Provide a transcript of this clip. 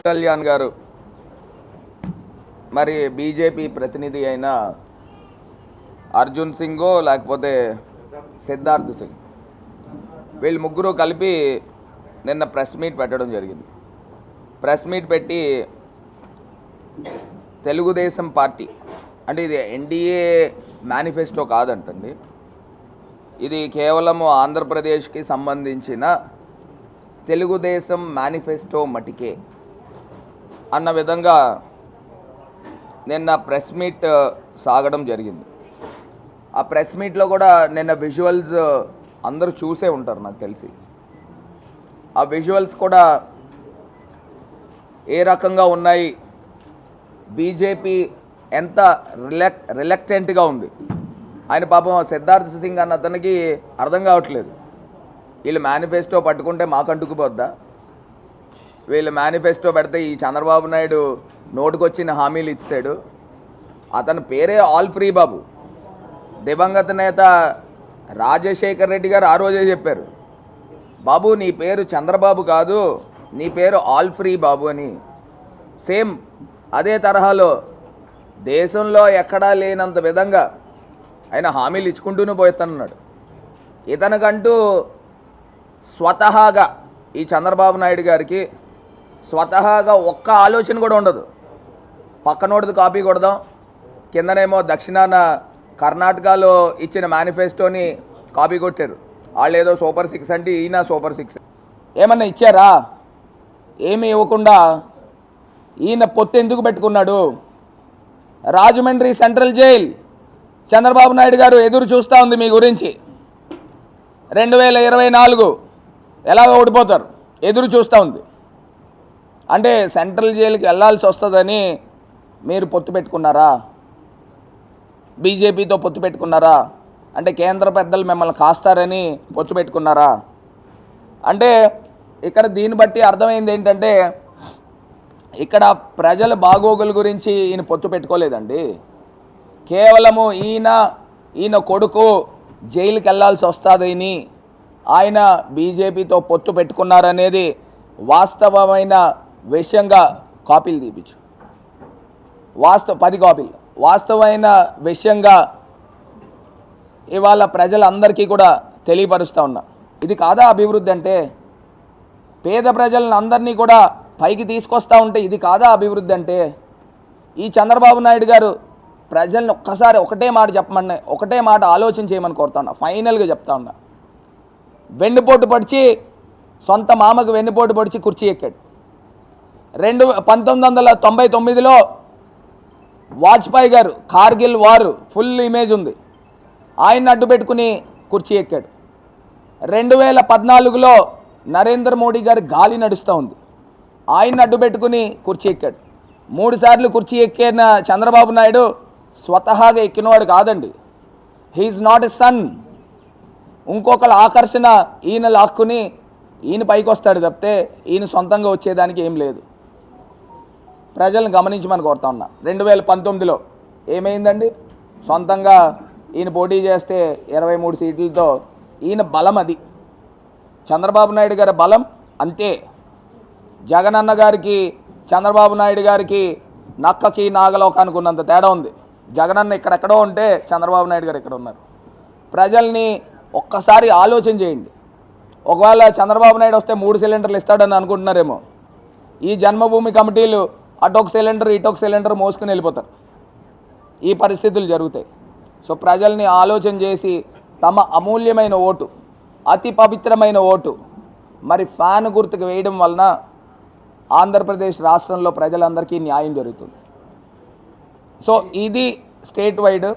కళ్యాణ్ గారు మరి బీజేపీ ప్రతినిధి అయిన అర్జున్ సింగో లేకపోతే సిద్ధార్థ్ సింగ్ వీళ్ళు ముగ్గురు కలిపి నిన్న ప్రెస్ మీట్ పెట్టడం జరిగింది. ప్రెస్ మీట్ పెట్టి తెలుగుదేశం పార్టీ అంటే ఇది ఎన్డీఏ మేనిఫెస్టో కాదంటండి, ఇది కేవలం ఆంధ్రప్రదేశ్కి సంబంధించిన తెలుగుదేశం మేనిఫెస్టో మటికే అన్న విధంగా నిన్న ప్రెస్ మీట్ సాగడం జరిగింది. ఆ ప్రెస్ మీట్లో కూడా నిన్న విజువల్స్ అందరూ చూసే ఉంటారు నాకు తెలిసి. ఆ విజువల్స్ కూడా ఏ రకంగా ఉన్నాయి, బీజేపీ ఎంత రిలక్టెంట్గా ఉంది. ఆయన పాపం సిద్ధార్థ్ సింగ్ అన్న అతనికి అర్థం కావట్లేదు, వీళ్ళు మేనిఫెస్టో పట్టుకుంటే మాకు అంటుకుపోద్దా, వీళ్ళు మేనిఫెస్టో పెడితే ఈ చంద్రబాబు నాయుడు నోటుకొచ్చిన హామీలు ఇచ్చాడు. అతని పేరే ఆల్ ఫ్రీ బాబు. దివంగత నేత రాజశేఖర్ రెడ్డి గారు ఆ రోజే చెప్పారు, బాబు నీ పేరు చంద్రబాబు కాదు, నీ పేరు ఆల్ ఫ్రీ బాబు అని. సేమ్ అదే తరహాలో దేశంలో ఎక్కడా లేనంత విధంగా ఆయన హామీలు ఇచ్చుకుంటూనే పోతానన్నాడు. ఇతనికంటూ స్వతహాగా ఈ చంద్రబాబు నాయుడు గారికి స్వతహాగా ఒక్క ఆలోచన కూడా ఉండదు. పక్కనోడిది కాపీ కొడదాం, కిందనేమో దక్షిణాన కర్ణాటకలో ఇచ్చిన మేనిఫెస్టోని కాపీ కొట్టారు. వాళ్ళు ఏదో సూపర్ 6 అంటే ఈయన సూపర్ 6. ఏమన్నా ఇచ్చారా? ఏమీ ఇవ్వకుండా ఈయన పొత్తు ఎందుకు పెట్టుకున్నాడు? రాజమండ్రి సెంట్రల్ జైల్ చంద్రబాబు నాయుడు గారు ఎదురు చూస్తూ ఉంది మీ గురించి. 2024 ఎలాగ ఓడిపోతారు ఎదురు చూస్తూ ఉంది. అంటే సెంట్రల్ జైలుకి వెళ్ళాల్సి వస్తుందని మీరు పొత్తు పెట్టుకున్నారా? బీజేపీతో పొత్తు పెట్టుకున్నారా? అంటే కేంద్ర పెద్దలు మిమ్మల్ని కాస్తారని పొత్తు పెట్టుకున్నారా? అంటే ఇక్కడ దీన్ని బట్టి అర్థమైంది ఏంటంటే ఇక్కడ ప్రజల బాగోగుల గురించి ఈయన పొత్తు పెట్టుకోలేదండి. కేవలము ఈయన కొడుకు జైలుకి వెళ్ళాల్సి వస్తుందని ఆయన బీజేపీతో పొత్తు పెట్టుకున్నారనేది వాస్తవమైన విషయంగా కాపీలు తీపించు, 10 కాపీలు వాస్తవమైన విషయంగా ఇవాళ ప్రజలందరికీ కూడా తెలియపరుస్తూ ఉన్నా. ఇది కాదా అభివృద్ధి అంటే? పేద ప్రజలను అందరినీ కూడా పైకి తీసుకొస్తూ ఉంటే ఇది కాదా అభివృద్ధి అంటే? ఈ చంద్రబాబు నాయుడు గారు ప్రజల్ని ఒక్కసారి ఒకటే మాట చెప్పమని, ఒకటే మాట ఆలోచన చేయమని కోరుతా ఉన్నా. ఫైనల్గా చెప్తా ఉన్నా, వెన్నుపోటు పొడిచి సొంత మామకు వెన్నుపోటు పొడిచి కుర్చీ ఎక్కాడు. 1999లో వాజ్పేయి గారు కార్గిల్ వారు ఫుల్ ఇమేజ్ ఉంది, ఆయన్ని అడ్డు పెట్టుకుని కుర్చీ ఎక్కాడు. 2014లో నరేంద్ర మోడీ గారి గాలి నడుస్తూ ఉంది, ఆయన్ని అడ్డు పెట్టుకుని కుర్చీ ఎక్కాడు. 3 సార్లు కుర్చీ ఎక్కిన చంద్రబాబు నాయుడు స్వతహాగా ఎక్కినవాడు కాదండి. He is not a son. ఇంకొకళ్ళ ఆకర్షణ ఈయన లాక్కుని ఈయన పైకి వస్తాడు తప్పితే ఈయన సొంతంగా వచ్చేదానికి ఏం లేదు. ప్రజలను గమనించమని కోరుతా ఉన్నా. 2019లో ఏమైందండి? సొంతంగా ఈయన పోటీ చేస్తే 23 సీట్లతో ఈయన బలం అది. చంద్రబాబు నాయుడు గారి బలం అంతే. జగనన్న గారికి చంద్రబాబు నాయుడు గారికి నక్కకి నాగలోకానికి ఉన్నంత తేడా ఉంది. జగనన్న ఇక్కడెక్కడో ఉంటే చంద్రబాబు నాయుడు గారు ఇక్కడ ఉన్నారు. ప్రజల్ని ఒక్కసారి ఆలోచన చేయండి. ఒకవేళ చంద్రబాబు నాయుడు వస్తే 3 సిలిండర్లు ఇస్తాడని అనుకుంటున్నారేమో. ఈ జన్మభూమి కమిటీలు అటొక సిలిండర్ ఇటొక సిలిండర్ మోసుకుని వెళ్ళిపోతారు. ఈ పరిస్థితులు జరుగుతాయి. సో ప్రజల్ని ఆలోచన చేసి తమ అమూల్యమైన ఓటు, అతి పవిత్రమైన ఓటు మరి ఫ్యాన్ గుర్తుకు వేయడం వలన ఆంధ్రప్రదేశ్ రాష్ట్రంలో ప్రజలందరికీ న్యాయం జరుగుతుంది. సో ఇది స్టేట్ వైడ్